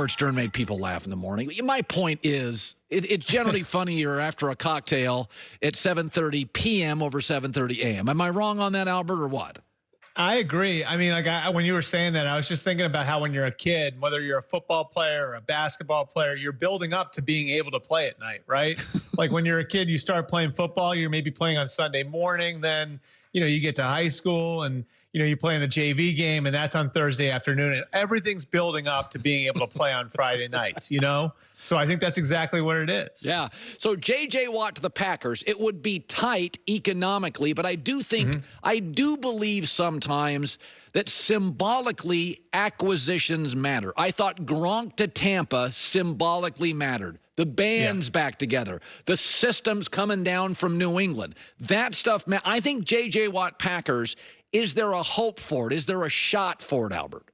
Howard Stern made people laugh in the morning. My point is, it's generally funnier after a cocktail at 7:30 p.m. over 7:30 a.m. Am I wrong on that, Albert, or what? I agree. I mean, like when you were saying that, I was just thinking about how when you're a kid, whether you're a football player or a basketball player, you're building up to being able to play at night, right? Like when you're a kid, you start playing football, you're maybe playing on Sunday morning, then, you get to high school and, you play in the JV game and that's on Thursday afternoon and everything's building up to being able to play on Friday nights, So I think that's exactly what it is. Yeah. So J.J. Watt to the Packers, it would be tight economically, but I do think, I do believe sometimes that symbolically acquisitions matter. I thought Gronk to Tampa symbolically mattered. The band's back together. The system's coming down from New England. That stuff, I think J.J. Watt Packers, is there a hope for it? Is there a shot for it, Albert?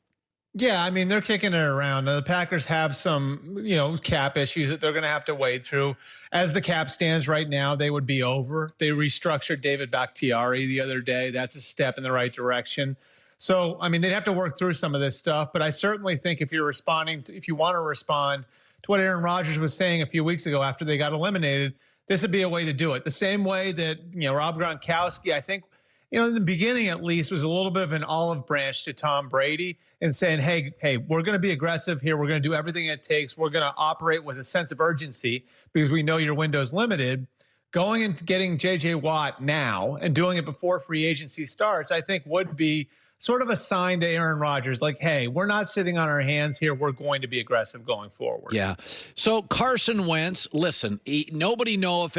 Yeah, I mean, they're kicking it around. The Packers have some, cap issues that they're going to have to wade through. As the cap stands right now, they would be over. They restructured David Bakhtiari the other day. That's a step in the right direction. So, I mean, they'd have to work through some of this stuff. But I certainly think if you want to respond to what Aaron Rodgers was saying a few weeks ago after they got eliminated, this would be a way to do it. The same way that, Rob Gronkowski, I think, in the beginning at least, was a little bit of an olive branch to Tom Brady and saying, hey, we're going to be aggressive here. We're going to do everything it takes. We're going to operate with a sense of urgency because we know your window's limited. Going and getting J.J. Watt now and doing it before free agency starts, I think would be sort of a sign to Aaron Rodgers, like, hey, we're not sitting on our hands here. We're going to be aggressive going forward. Yeah. So Carson Wentz, listen, nobody know if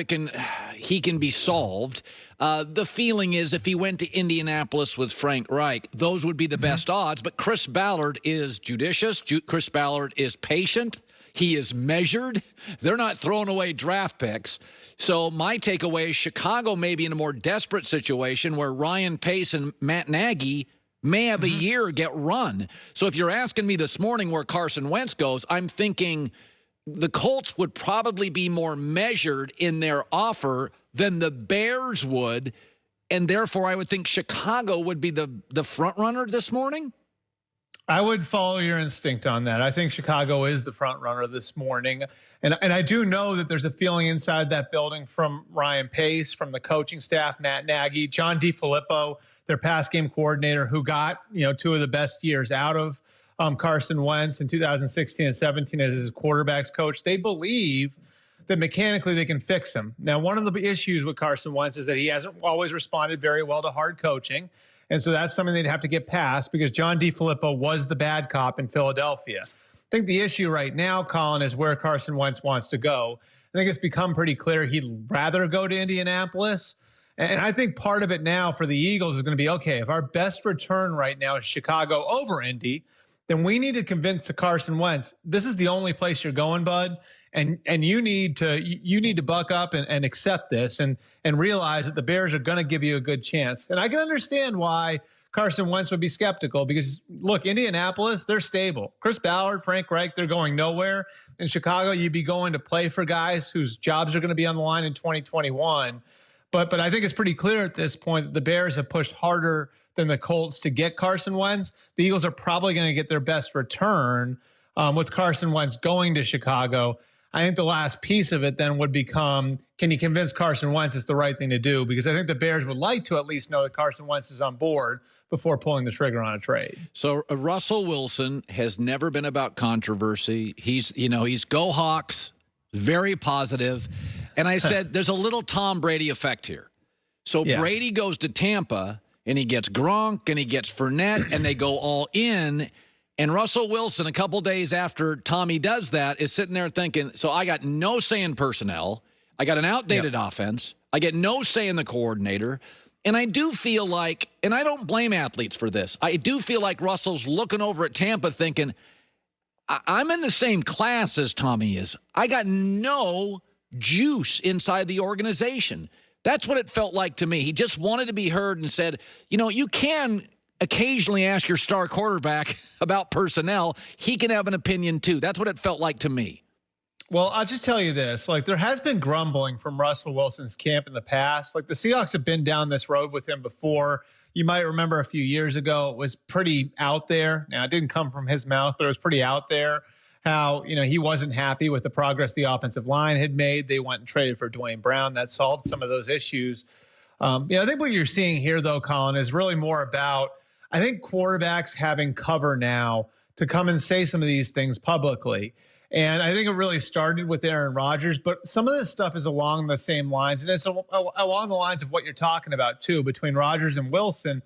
he can be solved. The feeling is if he went to Indianapolis with Frank Reich, those would be the best odds. But Chris Ballard is judicious. Chris Ballard is patient. He is measured. They're not throwing away draft picks. So my takeaway is Chicago may be in a more desperate situation where Ryan Pace and Matt Nagy may have a year get run. So if you're asking me this morning where Carson Wentz goes, I'm thinking the Colts would probably be more measured in their offer than the Bears would, and therefore I would think Chicago would be the front runner this morning. I would follow your instinct on that. I think Chicago is the front runner this morning. And I do know that there's a feeling inside that building from Ryan Pace, from the coaching staff, Matt Nagy, John DeFilippo, their pass game coordinator, who got, two of the best years out of Carson Wentz in 2016 and 17 as his quarterback's coach. They believe that mechanically they can fix him. Now, one of the issues with Carson Wentz is that he hasn't always responded very well to hard coaching. And so that's something they'd have to get past because John DeFilippo was the bad cop in Philadelphia. I think the issue right now, Colin, is where Carson Wentz wants to go. I think it's become pretty clear he'd rather go to Indianapolis. And I think part of it now for the Eagles is going to be, okay, if our best return right now is Chicago over Indy, then we need to convince Carson Wentz, this is the only place you're going, bud. And you need to buck up and accept this and realize that the Bears are going to give you a good chance. And I can understand why Carson Wentz would be skeptical because, look, Indianapolis, they're stable. Chris Ballard, Frank Reich, they're going nowhere. In Chicago, you'd be going to play for guys whose jobs are going to be on the line in 2021. But I think it's pretty clear at this point that the Bears have pushed harder than the Colts to get Carson Wentz. The Eagles are probably going to get their best return with Carson Wentz going to Chicago. I think the last piece of it then would become, can you convince Carson Wentz it's the right thing to do? Because I think the Bears would like to at least know that Carson Wentz is on board before pulling the trigger on a trade. So Russell Wilson has never been about controversy. He's go Hawks, very positive. And I said, there's a little Tom Brady effect here. So Brady goes to Tampa and he gets Gronk and he gets Fournette and they go all in. And Russell Wilson, a couple days after Tommy does that, is sitting there thinking, so I got no say in personnel. I got an outdated offense. I get no say in the coordinator. And I do feel like, and I don't blame athletes for this, I do feel like Russell's looking over at Tampa thinking, I'm in the same class as Tommy is. I got no juice inside the organization. That's what it felt like to me. He just wanted to be heard and said, you can occasionally ask your star quarterback about personnel. He can have an opinion too. That's what it felt like to me. Well, I'll just tell you this. There has been grumbling from Russell Wilson's camp in the past. The Seahawks have been down this road with him before. You might remember a few years ago, it was pretty out there. Now, it didn't come from his mouth, but it was pretty out there. how, he wasn't happy with the progress the offensive line had made. They went and traded for Dwayne Brown. That solved some of those issues. I think what you're seeing here, though, Colin, is really more about, I think, quarterbacks having cover now to come and say some of these things publicly. And I think it really started with Aaron Rodgers, but some of this stuff is along the same lines. And it's along the lines of what you're talking about, too, between Rodgers and Wilson.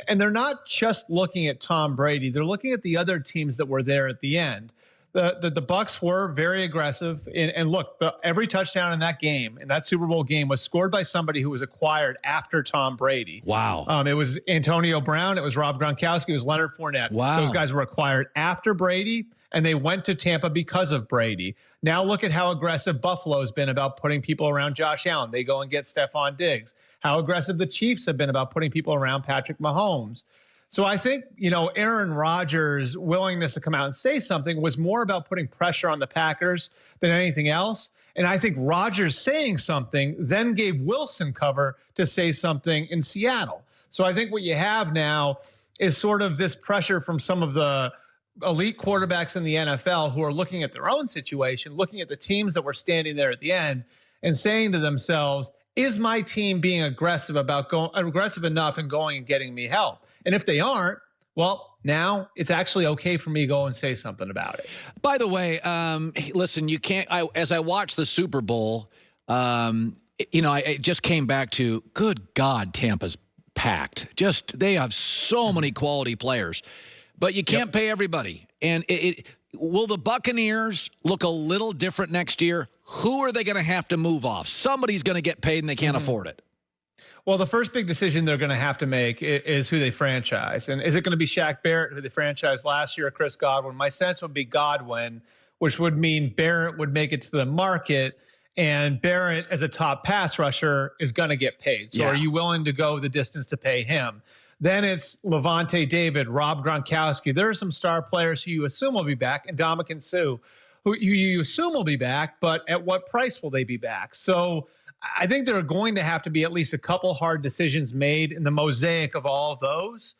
And they're not just looking at Tom Brady. They're looking at the other teams that were there at the end. The Bucs were very aggressive. And look, every touchdown in that game, in that Super Bowl game, was scored by somebody who was acquired after Tom Brady. Wow. It was Antonio Brown. It was Rob Gronkowski. It was Leonard Fournette. Wow. Those guys were acquired after Brady, and they went to Tampa because of Brady. Now look at how aggressive Buffalo's been about putting people around Josh Allen. They go and get Stephon Diggs. How aggressive the Chiefs have been about putting people around Patrick Mahomes. So I think, Aaron Rodgers' willingness to come out and say something was more about putting pressure on the Packers than anything else. And I think Rodgers saying something then gave Wilson cover to say something in Seattle. So I think what you have now is sort of this pressure from some of the elite quarterbacks in the NFL who are looking at their own situation, looking at the teams that were standing there at the end and saying to themselves, is my team being aggressive enough and going and getting me help? And if they aren't, well, now it's actually okay for me to go and say something about it. By the way, listen, you can't, as I watched the Super Bowl, I just came back to, good God, Tampa's packed. They have so many quality players, but you can't pay everybody. And will the Buccaneers look a little different next year? Who are they going to have to move off? Somebody's going to get paid and they can't afford it. Well, the first big decision they're going to have to make is who they franchise. And is it going to be Shaq Barrett, who they franchised last year, or Chris Godwin? My sense would be Godwin, which would mean Barrett would make it to the market, and Barrett, as a top pass rusher, is going to get paid. So are you willing to go the distance to pay him? Then it's Levante David, Rob Gronkowski. There are some star players who you assume will be back, and Ndamukong Suh, who you assume will be back, but at what price will they be back? So I think there are going to have to be at least a couple hard decisions made in the mosaic of all of those.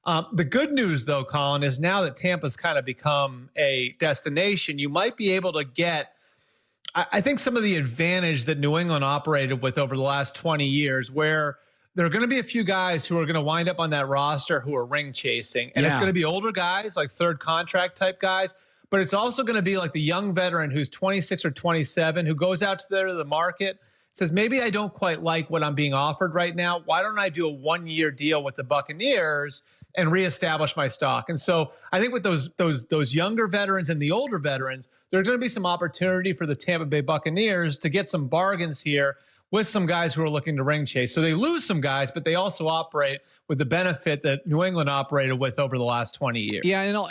The good news, though, Colin, is now that Tampa's kind of become a destination, you might be able to get, I think, some of the advantage that New England operated with over the last 20 years, where there are going to be a few guys who are going to wind up on that roster who are ring chasing. And it's going to be older guys, like third contract type guys. But it's also going to be like the young veteran who's 26 or 27 who goes out to the market, says, maybe I don't quite like what I'm being offered right now. Why don't I do a 1-year deal with the Buccaneers and reestablish my stock? And so I think with those younger veterans and the older veterans, there's going to be some opportunity for the Tampa Bay Buccaneers to get some bargains here with some guys who are looking to ring chase. So they lose some guys, but they also operate with the benefit that New England operated with over the last 20 years. Yeah,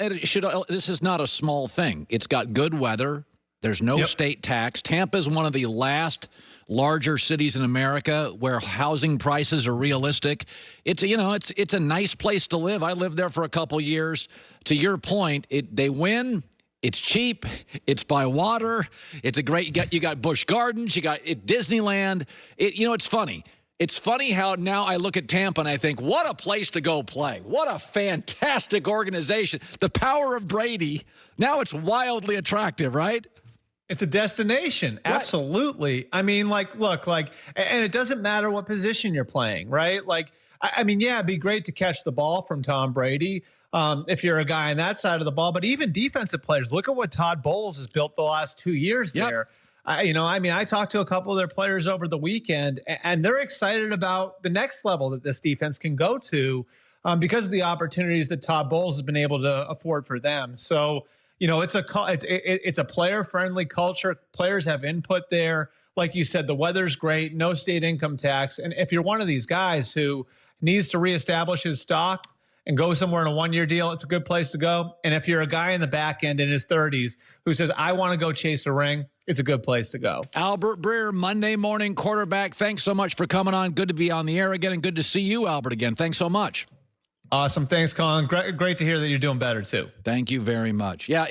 this is not a small thing. It's got good weather. There's no state tax. Tampa is one of the last larger cities in America where housing prices are realistic. It's a nice place to live. I lived there for a couple years. To your point, they win. It's cheap. It's by water. It's a great. You got Busch Gardens. You got Disneyland. It's funny. It's funny how now I look at Tampa and I think, what a place to go play. What a fantastic organization. The power of Brady. Now it's wildly attractive, right? It's a destination. Right. Absolutely. I mean, look, and it doesn't matter what position you're playing, right? It'd be great to catch the ball from Tom Brady if you're a guy on that side of the ball, but even defensive players, look at what Todd Bowles has built the last 2 years there. I talked to a couple of their players over the weekend, and they're excited about the next level that this defense can go to because of the opportunities that Todd Bowles has been able to afford for them. So, it's a player-friendly culture. Players have input there. Like you said, the weather's great, no state income tax. And if you're one of these guys who needs to reestablish his stock and go somewhere in a 1-year deal, it's a good place to go. And if you're a guy in the back end in his 30s who says, I want to go chase a ring, it's a good place to go. Albert Breer, Monday morning quarterback. Thanks so much for coming on. Good to be on the air again, and good to see you, Albert, again. Thanks so much. Awesome. Thanks, Colin. Great to hear that you're doing better, too. Thank you very much. Yeah,